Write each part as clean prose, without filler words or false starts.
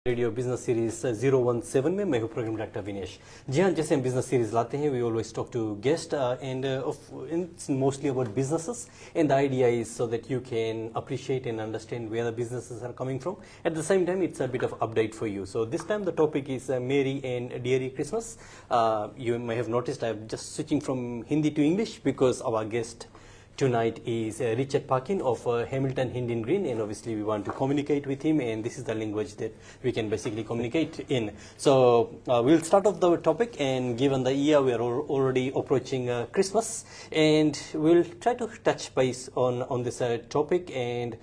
Radio business series 017 में मैं हूं प्रोग्राम डायरेक्टर विनेश। जी हाँ, जैसे हम बिजनेस सीरीज लाते हैं we always talk to guest and it's mostly about businesses and the idea is so that you can appreciate and understand where the businesses are coming from at the same time it's a bit of update for you. So this time the topic is merry and dearie Christmas. You may have noticed I'm just switching from Hindi to English because our guest tonight is Richard Parkin of Hamilton Hindin Greene, and obviously we want to communicate with him, and this is the language that we can basically communicate in. So we'll start off the topic, and given the year we are already approaching Christmas, and we'll try to touch base on this topic, and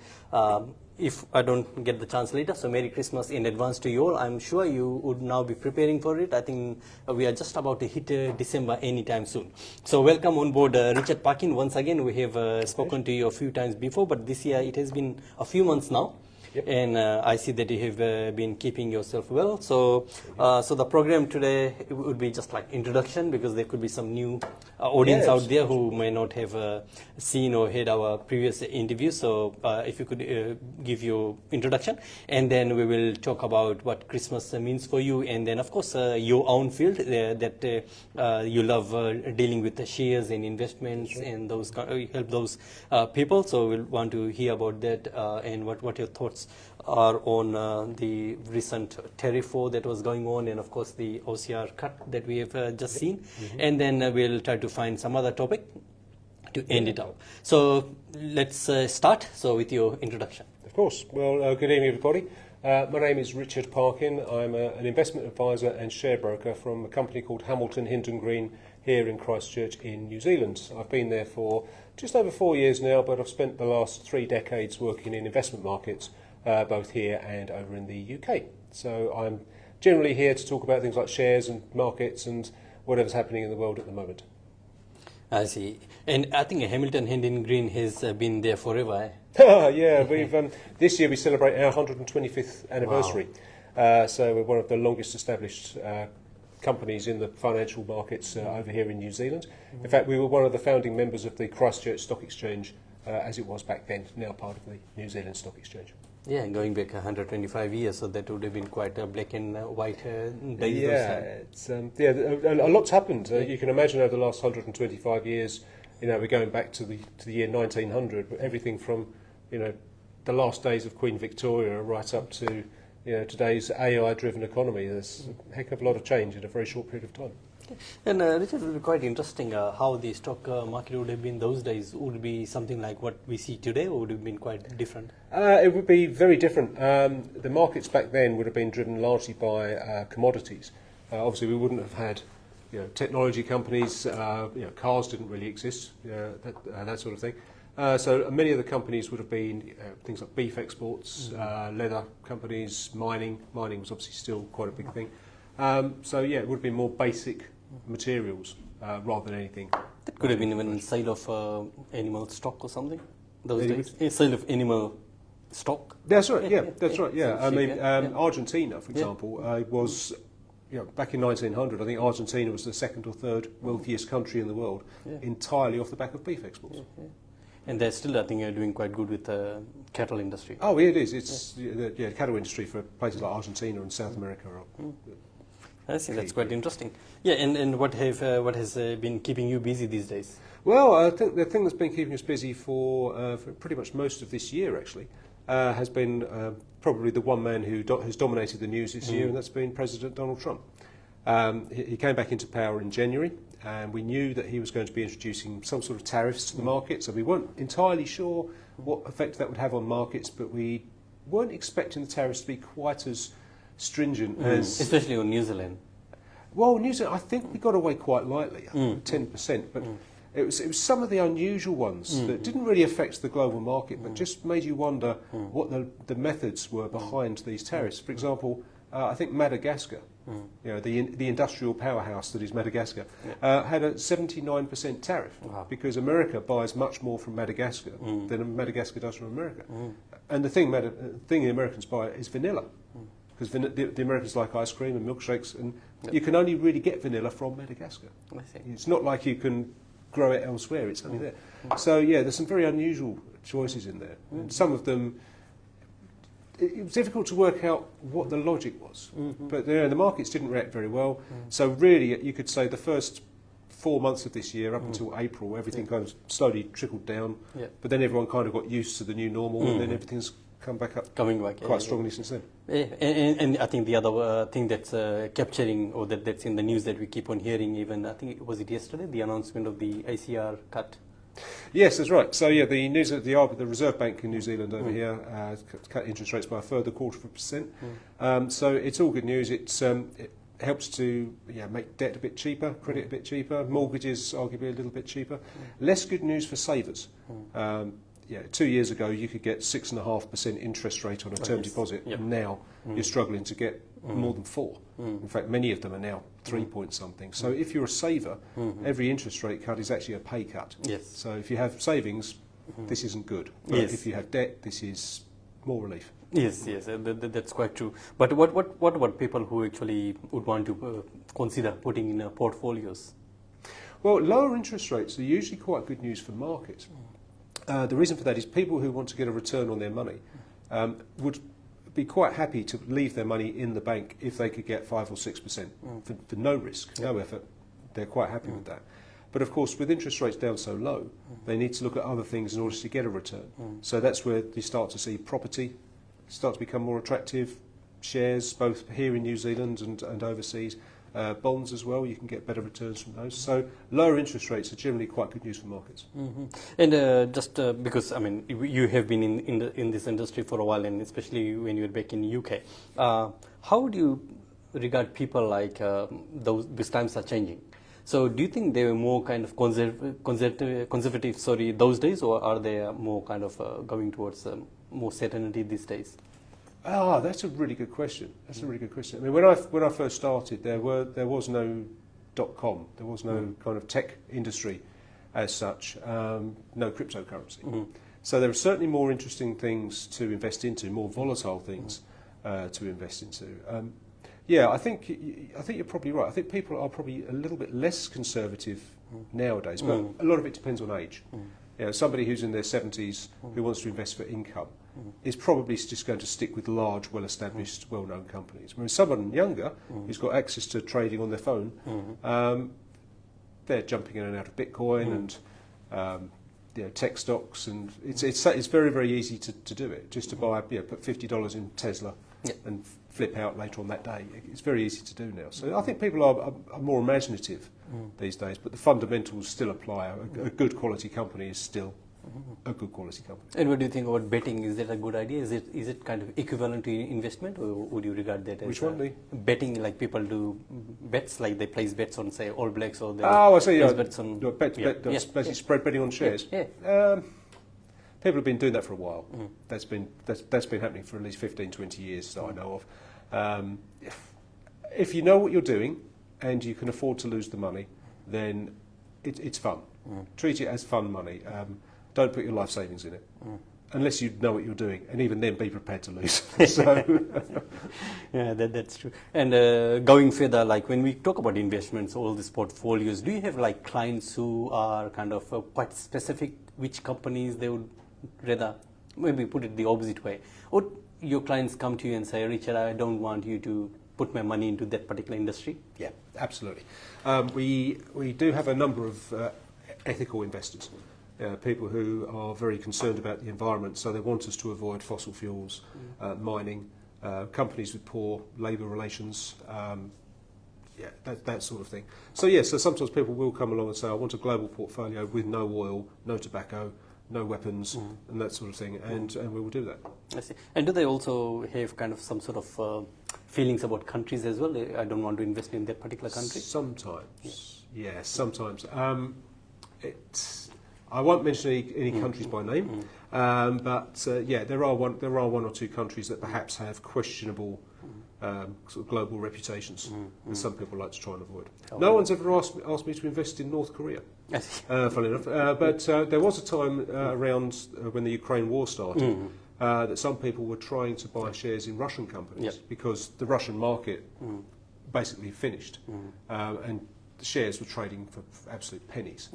if I don't get the chance later, so Merry Christmas in advance to you all. I'm sure you would now be preparing for it. I think we are just about to hit December anytime soon. So welcome on board Richard Parkin. Once again, we have spoken to you a few times before, but this year it has been a few months now. Yep. And I see that you have been keeping yourself well. So, so the program today would be just like introduction, because there could be some new audience out there who may not have seen or heard our previous interviews. So, if you could give your introduction, and then we will talk about what Christmas means for you, and then of course your own field that you love dealing with the shares and investments. Sure. And those help those people. So we'll want to hear about that and what your thoughts are on the recent tariff war that was going on, and of course the OCR cut that we have just seen. Mm-hmm. And then we'll try to find some other topic to end it up. So let's start with your introduction. Of course. Well, good evening everybody. My name is Richard Parkin. I'm an investment advisor and share broker from a company called Hamilton Hindin Greene here in Christchurch in New Zealand. I've been there for just over 4 years now, but I've spent the last 3 decades working in investment markets, both here and over in the UK. So I'm generally here to talk about things like shares and markets and whatever's happening in the world at the moment. I see. And I think Hamilton Hindin Greene has been there forever. Yeah, we've this year we celebrate our 125th anniversary. Wow. So we're one of the longest established companies in the financial markets over here in New Zealand. Mm-hmm. In fact, we were one of the founding members of the Christchurch Stock Exchange as it was back then, now part of the New Zealand Stock Exchange. Yeah, going back 125 years, so that would have been quite a black and white days. Yeah, it's, a lot's happened. You can imagine over the last 125 years, we're going back to the year 1900, everything from, the last days of Queen Victoria right up to, today's AI-driven economy. There's a heck of a lot of change in a very short period of time. And Richard, it would be quite interesting how the stock market would have been those days. Would it be something like what we see today, or would it have been quite different? It would be very different. The markets back then would have been driven largely by commodities. Obviously, we wouldn't have had technology companies. Cars didn't really exist. That sort of thing. So many of the companies would have been things like beef exports, leather companies, mining. Mining was obviously still quite a big thing. So yeah, it would have been more basic materials rather than anything. That could have been even sale of animal stock or something those days. Sale of animal stock. That's right. Yeah, that's right. Yeah, I mean Argentina, for example, was back in 1900. I think Argentina was the 2nd or 3rd wealthiest country in the world, entirely off the back of beef exports. And they're still, I think, doing quite good with the cattle industry. Oh, yeah, it is. It's the cattle industry for places like Argentina and South America. I see. That's quite interesting. Yeah, and what has been keeping you busy these days? Well, I think the thing that's been keeping us busy for pretty much most of this year, actually, has been probably the one man who has dominated the news this year, and that's been President Donald Trump. He came back into power in January, and we knew that he was going to be introducing some sort of tariffs to the market, so we weren't entirely sure what effect that would have on markets, but we weren't expecting the tariffs to be quite as stringent as... Especially on New Zealand. Well, New Zealand, I think we got away quite lightly, 10%, but it was some of the unusual ones that didn't really affect the global market, but just made you wonder what the methods were behind these tariffs. For example, I think Madagascar, the industrial powerhouse that is Madagascar, had a 79% tariff because America buys much more from Madagascar than Madagascar does from America. And the thing the Americans buy is vanilla, because the Americans like ice cream and milkshakes, and you can only really get vanilla from Madagascar. I see. It's not like you can grow it elsewhere, it's only there. So yeah, there's some very unusual choices in there, and some of them it was difficult to work out what the logic was. But the markets didn't react very well. So really, you could say the first 4 months of this year, up until April, everything kind of slowly trickled down. But then everyone kind of got used to the new normal, and then everything's come back up quite strongly since then. And I think the other thing that's capturing, or that's in the news that we keep on hearing, even I think was it yesterday, the announcement of the ICR cut. Yes, that's right. So yeah, the Reserve Bank in New Zealand over here cut interest rates by a further 0.25%. So it's all good news. It helps to make debt a bit cheaper, credit a bit cheaper, mortgages arguably a little bit cheaper. Less good news for savers. 2 years ago you could get 6.5% interest rate on a term deposit, and now you're struggling to get more than 4. In fact, many of them are now 3 point something. So if you're a saver, every interest rate cut is actually a pay cut. So if you have savings, this isn't good. But if you have debt, this is more relief. Yes, that's quite true. But what about people who actually would want to consider putting in portfolios? Well, lower interest rates are usually quite good news for markets. The reason for that is people who want to get a return on their money would be quite happy to leave their money in the bank if they could get 5 or 6% for no risk, no effort. They're quite happy with that. But of course, with interest rates down so low, they need to look at other things in order to get a return. So that's where you start to see property start to become more attractive, shares both here in New Zealand and overseas, bonds as well. You can get better returns from those. So lower interest rates are generally quite good news for markets. And just because I mean you have been in this industry for a while, and especially when you were back in the UK, how do you regard people like these times are changing? So do you think they were more kind of conservative those days, or are they more kind of going towards more certainty these days? That's a really good question. That's a really good question. I mean, when I first started, there was no .com, there was no kind of tech industry as such, no cryptocurrency. So there are certainly more interesting things to invest into, more volatile things to invest into. I think you're probably right. I think people are probably a little bit less conservative nowadays, but a lot of it depends on age. Somebody who's in their 70s who wants to invest for income is probably just going to stick with large, well-established, well-known companies. Whereas someone younger who's got access to trading on their phone, they're jumping in and out of Bitcoin and tech stocks, and it's very, very easy to do it. Just to buy, put $50 in Tesla and flip out later on that day. It's very easy to do now. So I think people are more imaginative these days, but the fundamentals still apply. A good quality company is still a good quality company. And what do you think about betting? Is that a good idea? Is it kind of equivalent to investment, or would you regard that as which one? Betting, like people do bets, like they place bets on, say, All Blacks, or they I see. bets on basically spread betting on shares. People have been doing that for a while. That's been happening for at least 15, 20 years that I know of. If you know what you're doing and you can afford to lose the money, then it's fun. Treat it as fun money. Don't put your life savings in it, unless you know what you're doing, and even then be prepared to lose. That's true. And going further, like when we talk about investments, all these portfolios, do you have like clients who are kind of quite specific which companies they would rather, maybe put it the opposite way, or your clients come to you and say, Richard, I don't want you to put my money into that particular industry? Yeah, absolutely. We do have a number of ethical investors, people who are very concerned about the environment, so they want us to avoid fossil fuels, mining, companies with poor labour relations, that sort of thing. So so sometimes people will come along and say, I want a global portfolio with no oil, no tobacco, no weapons, and that sort of thing, and we will do that. I see. And do they also have kind of some sort of feelings about countries as well? I don't want to invest in that particular country? Sometimes, sometimes. I won't mention any countries by name, but there are one or two countries that perhaps have questionable sort of global reputations, and some people like to try and avoid. No one's ever asked me to invest in North Korea, funnily enough. But there was a time around when the Ukraine war started that some people were trying to buy shares in Russian companies because the Russian market basically finished, and the shares were trading for absolute pennies.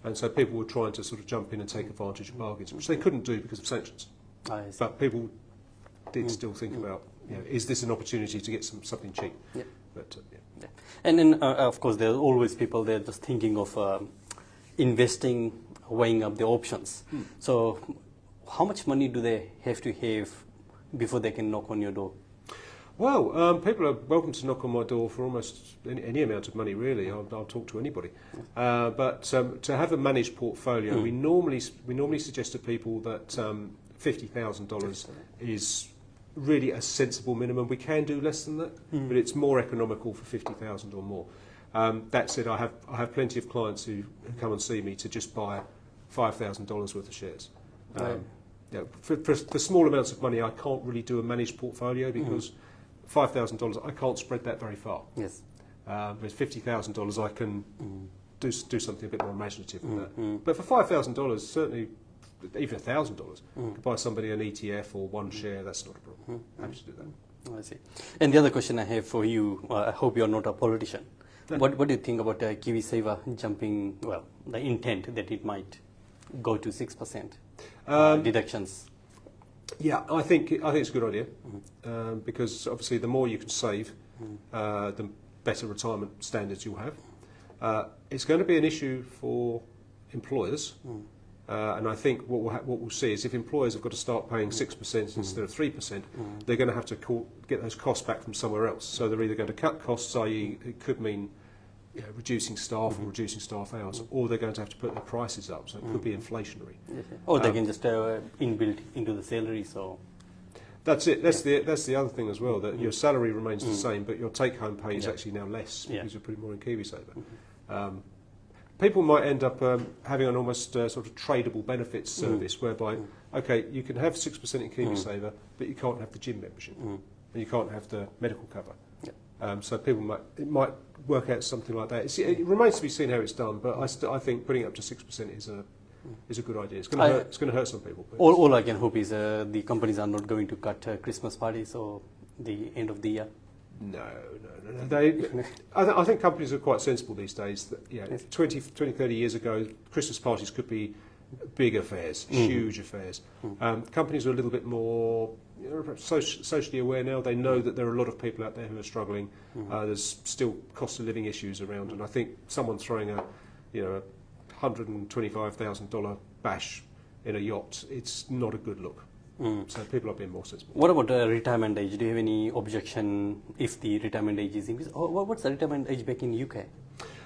And so people were trying to sort of jump in and take advantage of bargains, which they couldn't do because of sanctions. But people did still think about, is this an opportunity to get something cheap? Yeah. But, Yeah. And then, of course, there are always people there just thinking of investing, weighing up the options. So how much money do they have to have before they can knock on your door? Well, people are welcome to knock on my door for almost any amount of money, really. I'll talk to anybody. But to have a managed portfolio, we normally suggest to people that $50,000 is really a sensible minimum. We can do less than that, but it's more economical for 50,000 or more. That said, I have plenty of clients who come and see me to just buy $5,000 worth of shares. For small amounts of money, I can't really do a managed portfolio because $5,000, I can't spread that very far. Yes. With $50,000, I can do something a bit more imaginative than that. But for $5,000, certainly, even $1,000, could buy somebody an ETF or one share. That's not a problem. Happy to do that. I see. And the other question I have for you, I hope you're not a politician. What do you think about KiwiSaver jumping? Well, the intent that it might go to 6% deductions. Yeah, I think it's a good idea because obviously the more you can save, the better retirement standards you'll have. It's going to be an issue for employers, and I think what we'll see is if employers have got to start paying 6% instead of 3%, they're going to have to get those costs back from somewhere else. So they're either going to cut costs, i.e. it could mean reducing staff or reducing staff hours, or they're going to have to put their prices up, so it could be inflationary. Or they can just inbuilt into the salary, so... That's it. That's the other thing as well, that your salary remains the same, but your take-home pay is actually now less because you're putting more in KiwiSaver. People might end up having an almost sort of tradable benefits service whereby, okay, you can have 6% in KiwiSaver, but you can't have the gym membership, and you can't have the medical cover. So it might work out something like that. It remains to be seen how it's done, but I think putting it up to 6% is a good idea. It's going to hurt some people. All I can hope is the companies are not going to cut Christmas parties or the end of the year. No. I think companies are quite sensible these days. That, 20, 30 years ago, Christmas parties could be big affairs, huge affairs. Companies are a little bit more socially aware now. They know that there are a lot of people out there who are struggling. There's still cost of living issues around, and I think someone throwing a $125,000 bash in a yacht, it's not a good look. So people are being more sensible. What about retirement age? Do you have any objection if the retirement age is increased? What's the retirement age back in the UK?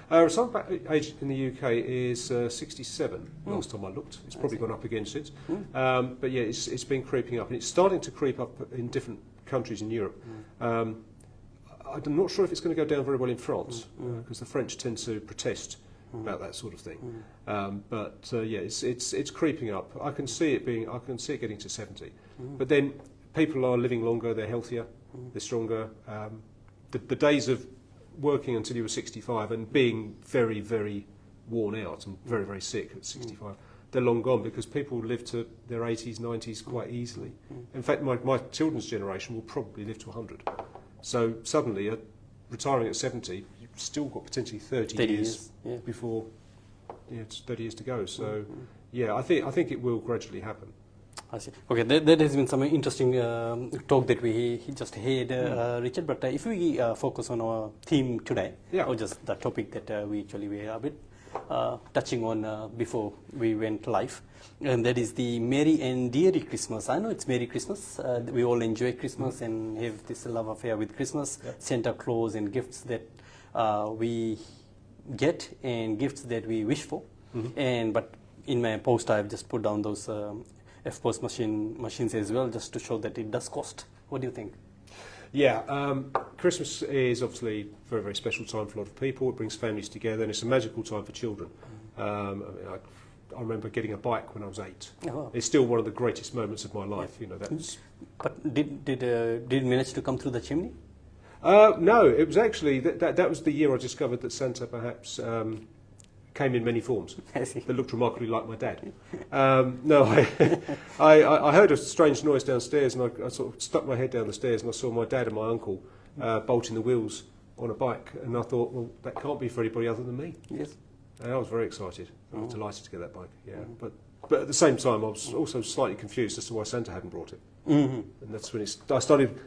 Retirement age in the UK is 67. Last time I looked, it's probably gone up again since. But yeah, it's been creeping up, and it's starting to creep up in different countries in Europe. I'm not sure if it's going to go down very well in France because the French tend to protest about that sort of thing. But yeah, it's creeping up. I can see it getting to 70. But then people are living longer. They're healthier. They're stronger. The days of working until you were 65 and being very, very worn out and very, very sick at 65, they're long gone because people live to their 80s, 90s quite easily. In fact, my children's generation will probably live to 100. So suddenly, retiring at 70, you've still got potentially 30 years before it's 30 years to go. So yeah, I think it will gradually happen. I see. Okay, there has been some interesting talk that we just had, Richard. But if we focus on our theme today, or just the topic that we actually were a bit touching on before we went live, and that is the Merry and Deary Christmas. I know it's Merry Christmas. We all enjoy Christmas and have this love affair with Christmas, Santa Claus and gifts that we get and gifts that we wish for. But in my post, I've just put down those F-Post machines as well, just to show that it does cost. What do you think? Yeah, Christmas is obviously a very, very special time for a lot of people. It brings families together, and it's a magical time for children. I remember getting a bike when I was 8. Oh. It's still one of the greatest moments of my life. You know, that's. But did it manage to come through the chimney? No, it was actually that was the year I discovered that Santa perhaps came in many forms that looked remarkably like my dad. No, I heard a strange noise downstairs, and I sort of stuck my head down the stairs, and I saw my dad and my uncle bolting the wheels on a bike, and I thought, well, that can't be for anybody other than me. Yes. And I was very excited. I was delighted to get that bike. Yeah, but But at the same time, I was also slightly confused as to why Santa hadn't brought it. Mm-hmm. And that's when I started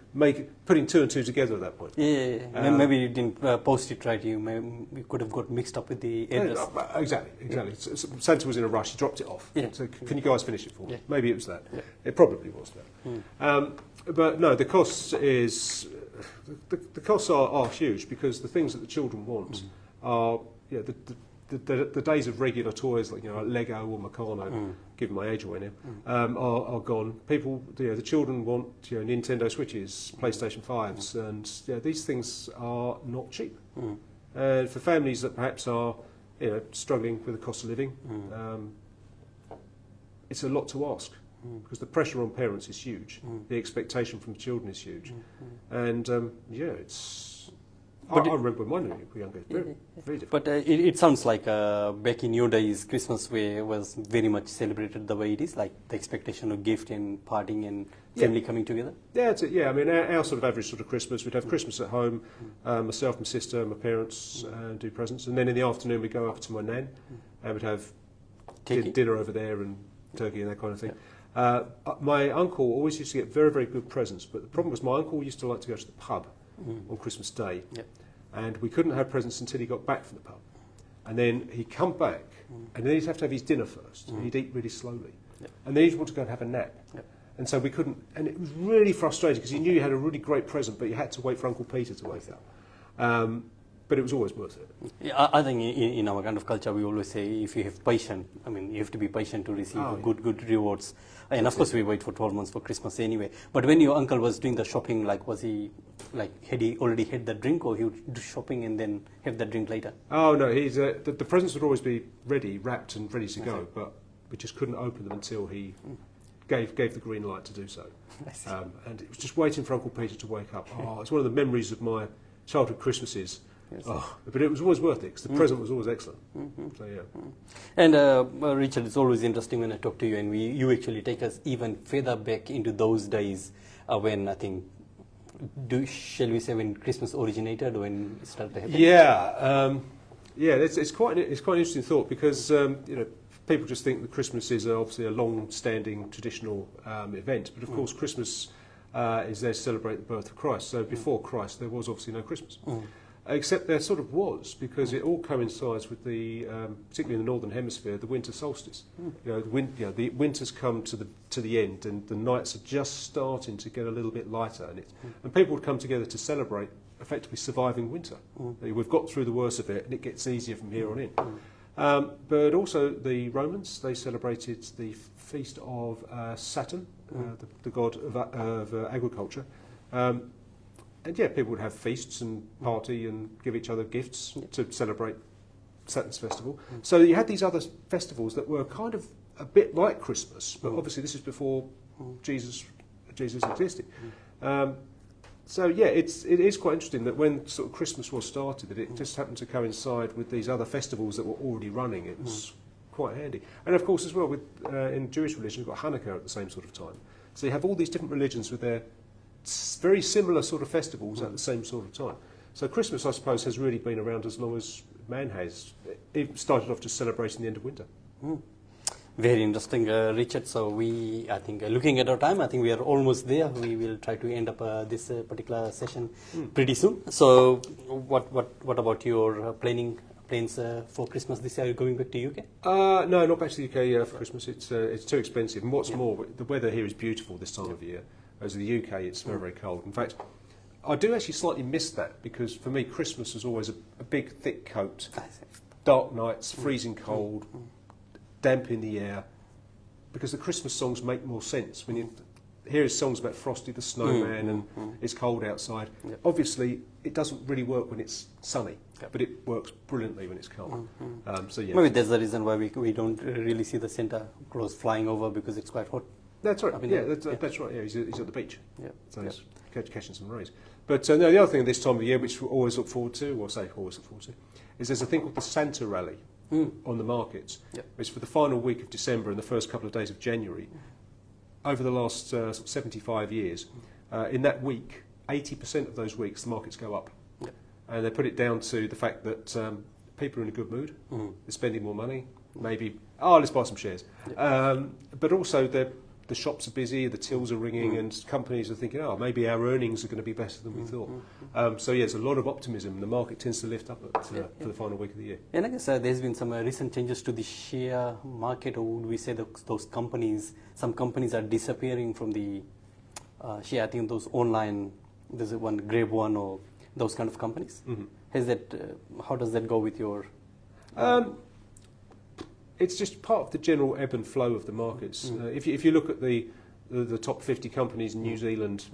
putting two and two together at that point. Yeah. Maybe you didn't post it right. You could have got mixed up with the address. Exactly. Yeah. So Santa was in a rush. He dropped it off. Yeah. So can you guys finish it for me? Yeah. Maybe it was that. Yeah. It probably was that. But no, the costs the costs are huge, because the things that the children want are the days of regular toys like like Lego or Meccano, giving my age away now, are gone. People, the children want Nintendo Switches, PlayStation 5s, and these things are not cheap. And for families that perhaps are struggling with the cost of living, it's a lot to ask, because the pressure on parents is huge, the expectation from the children is huge, and it's. I remember when we were younger. Very different. But it sounds like back in your days, Christmas was very much celebrated the way it is, like the expectation of gift and partying and family coming together. Yeah, I mean, our sort of average sort of Christmas, we'd have Christmas at home, myself, my sister, my parents do presents, and then in the afternoon we'd go over to my nan, and we'd have dinner over there and turkey and that kind of thing. My uncle always used to get very, very good presents, but the problem was my uncle used to like to go to the pub on Christmas Day, and we couldn't have presents until he got back from the pub, and then he'd come back, and then he'd have to have his dinner first, and he'd eat really slowly, and then he'd want to go and have a nap, and so we couldn't, and it was really frustrating, because you knew you had a really great present, but you had to wait for Uncle Peter to wake up. But it was always worth it. Yeah, I think in our kind of culture, we always say if you have patience, I mean, you have to be patient to receive good rewards. And of course, we wait for 12 months for Christmas anyway. But when your uncle was doing the shopping, had he already had the drink, or he would do shopping and then have the drink later? Oh no, the presents would always be ready, wrapped and ready to go, but we just couldn't open them until he gave the green light to do so. And it was just waiting for Uncle Peter to wake up. It's one of the memories of my childhood Christmases. Yes. But it was always worth it, because the present was always excellent. So And Richard, it's always interesting when I talk to you, and you actually take us even further back into those days when I think, shall we say, when Christmas originated, when it started to happen? It's quite an interesting thought, because people just think that Christmas is obviously a long-standing traditional event, but of course Christmas is there to celebrate the birth of Christ. So before Christ, there was obviously no Christmas. Except there sort of was, because it all coincides with the, particularly in the northern hemisphere, the winter solstice. The winter's come to the end, and the nights are just starting to get a little bit lighter, and people would come together to celebrate effectively surviving winter. We've got through the worst of it, and it gets easier from here on in. But also the Romans, they celebrated the feast of Saturn, the god of agriculture. And people would have feasts and party and give each other gifts to celebrate Saturn's festival. So you had these other festivals that were kind of a bit like Christmas, but obviously this is before Jesus existed. It is quite interesting that when sort of Christmas was started, that it just happened to coincide with these other festivals that were already running. It was quite handy. And of course as well, in Jewish religion, you've got Hanukkah at the same sort of time. So you have all these different religions with their very similar sort of festivals at the same sort of time. So Christmas, I suppose, has really been around as long as man has. It started off just celebrating the end of winter. Very interesting, Richard. So I think looking at our time, I think we are almost there. We will try to end up this particular session pretty soon. So what about your plans for Christmas this year? Are you going back to UK? No, not back to the UK for Christmas. It's too expensive. And what's more, the weather here is beautiful this time of year. Whereas in the UK, it's very, very cold. In fact, I do actually slightly miss that, because for me, Christmas was always a big, thick coat, dark nights, freezing cold, damp in the air, because the Christmas songs make more sense. When you hear songs about Frosty the Snowman and it's cold outside, obviously it doesn't really work when it's sunny, but it works brilliantly when it's cold. Maybe that's the reason why we don't really see the Santa Claus flying over, because it's quite hot. That's right. That's right. Yeah, he's at the beach. So he's catching some rays. But the other thing this time of year, which we always look forward to, is there's a thing called the Santa Rally on the markets. It's for the final week of December and the first couple of days of January. Over the last 75 years, in that week, 80% of those weeks, the markets go up. And they put it down to the fact that people are in a good mood, they're spending more money, maybe, let's buy some shares. But also the shops are busy, the tills are ringing, and companies are thinking, maybe our earnings are going to be better than we thought. So there's a lot of optimism. The market tends to lift up for the final week of the year. And I guess there's been some recent changes to the share market, or would we say those companies, some companies are disappearing from the share. I think those online, there's one Grab One or those kind of companies. Has that? How does that go with your? It's just part of the general ebb and flow of the markets. If you look at the top 50 companies in New Zealand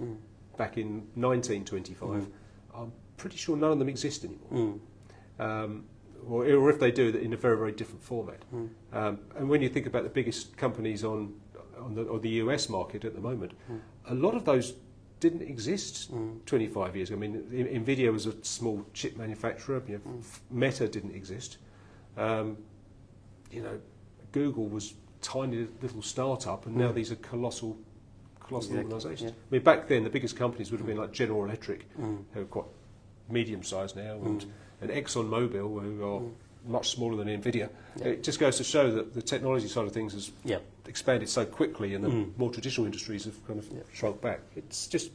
back in 1925, I'm pretty sure none of them exist anymore. Or if they do, in a very, very different format. And when you think about the biggest companies on the US market at the moment, a lot of those didn't exist 25 years ago. I mean, Nvidia was a small chip manufacturer. Meta didn't exist. Google was a tiny little startup, and now these are colossal organisations. Yeah. I mean, back then the biggest companies would have been like General Electric, who are quite medium-sized now, and ExxonMobil, who are much smaller than Nvidia. It just goes to show that the technology side of things has expanded so quickly, and the more traditional industries have kind of shrunk back. It's just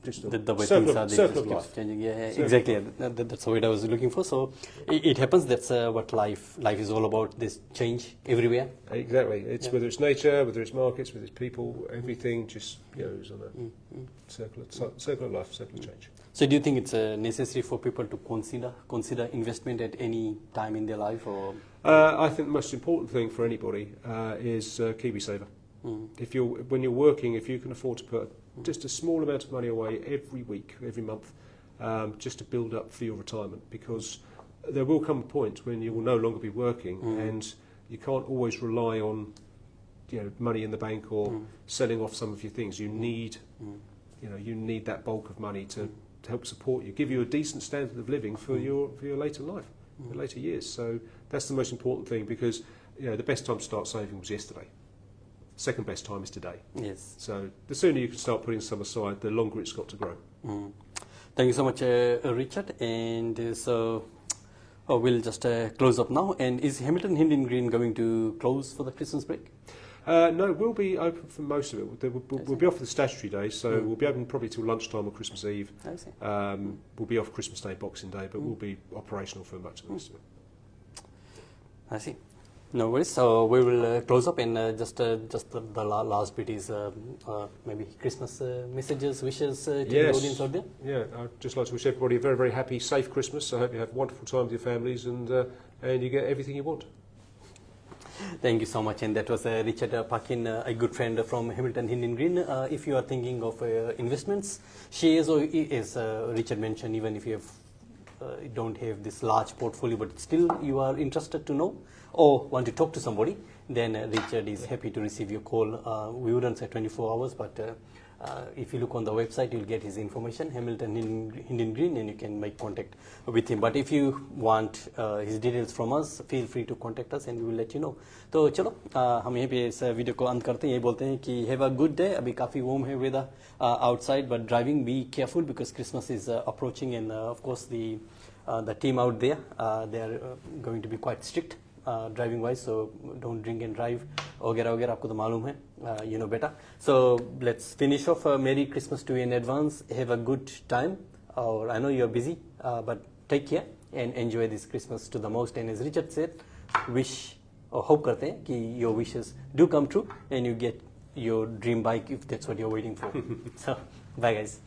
the way things are, they just keep changing. Exactly. That's what I was looking for. So it happens. That's what life is all about. This change everywhere. Exactly. It's whether it's nature, whether it's markets, whether it's people, everything just goes on a circle of life, circle of change. So do you think it's necessary for people to consider investment at any time in their life, or? I think the most important thing for anybody is KiwiSaver. When you're working, if you can afford to put just a small amount of money away every week, every month, just to build up for your retirement, because there will come a point when you will no longer be working, and you can't always rely on money in the bank or selling off some of your things. You need that bulk of money to help support you, give you a decent standard of living for your later life, your later years. So that's the most important thing, because the best time to start saving was yesterday. Second best time is today. Yes. So the sooner you can start putting some aside, the longer it's got to grow. Thank you so much, Richard. And we'll just close up now. And is Hamilton Hindin Greene going to close for the Christmas break? No, we'll be open for most of it. We'll be off for the statutory days, so we'll be open probably till lunchtime on Christmas Eve. I see. We'll be off Christmas Day, Boxing Day, but we'll be operational for much of the rest of it. I see. No worries. So we will close up, and just the last bit is maybe Christmas messages, wishes to the audience out there. Yeah, I'd just like to wish everybody a very, very happy, safe Christmas. I hope you have a wonderful time with your families, and you get everything you want. Thank you so much. And that was Richard Parkin, a good friend from Hamilton Hindin Greene. If you are thinking of investments, shares, or as Richard mentioned, even if you don't have this large portfolio, but still you are interested to know or want to talk to somebody, then Richard is happy to receive your call. We wouldn't say 24 hours, but if you look on the website, you'll get his information, Hamilton Hindin Greene, and you can make contact with him. But if you want his details from us, feel free to contact us and we will let you know. तो चलो हम यहीं पे इस video को अंत करते हैं. ये बोलते हैं कि हैव अ गुड डे. अभी काफ़ी warm है weather outside, but driving be careful because Christmas is approaching, and of course the team out there, they are going to be quite strict driving wise, so don't drink and drive वगैरह आपको तो मालूम है, you know better. So let's finish off. Merry Christmas to you in advance. Have a good time, or I know you're busy, but take care and enjoy this Christmas to the most. And as Richard said, wish or hope करते हैं कि your wishes do come true and you get your dream bike if that's what you're waiting for. So bye guys.